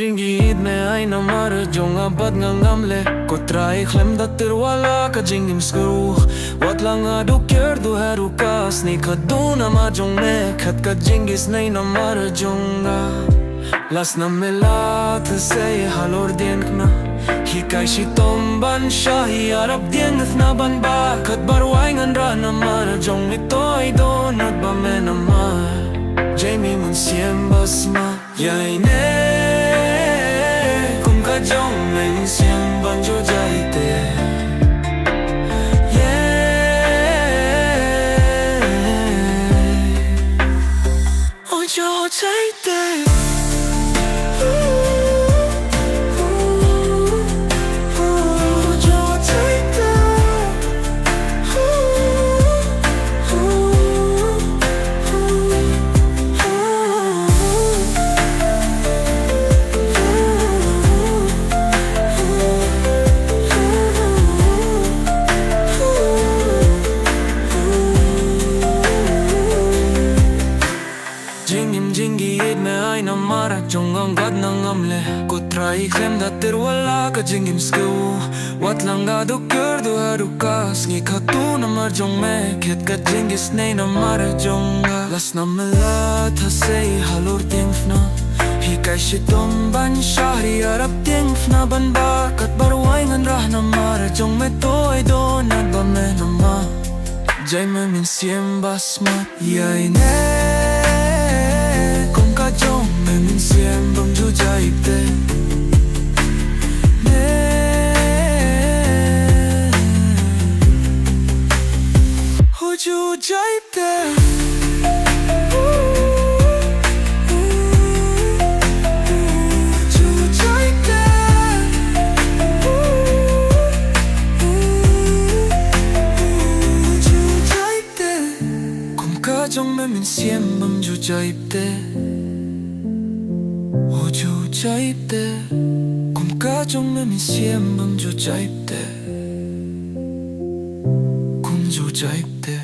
jingi me ay na mara jonga bad nga ngamle ko trai khlem da tirwala ka jingim skru wat langa du kyer du haru kas ni khaduna ma jong me khat ka jingis nei na mara jonga las na melat say halor dienkna hi kai shi tomban shahi arab diengath na ban ba khat barwai ngan ra na mara jong ni toy donat ba me na mar Jamie mun siem basma yai ne kum ka jong men siem ban jo jai te yeah oh jo jai te Jingi id me ay na mara jong ang gad na ngamle ko try khlem da tirwala ka jingim sku wat langa du kyer du haru kas ngi khatu na mar jong me khet ka jingis nei na mara jonga las na mala tha sei halur tingfna hi kai shi tom ban shahri arab tingfna ban ba kat barwai ngan rah na mara jong me toy dona ba me na ma jai me min siem basma yai ne ka jong me min siem bam ju jai te ne ho ju jai te ju jai te ju jai te kum ka jong me min siem bam ju jai te ju jai te kum ka jong me min siem bam ju jai te kum ju jai te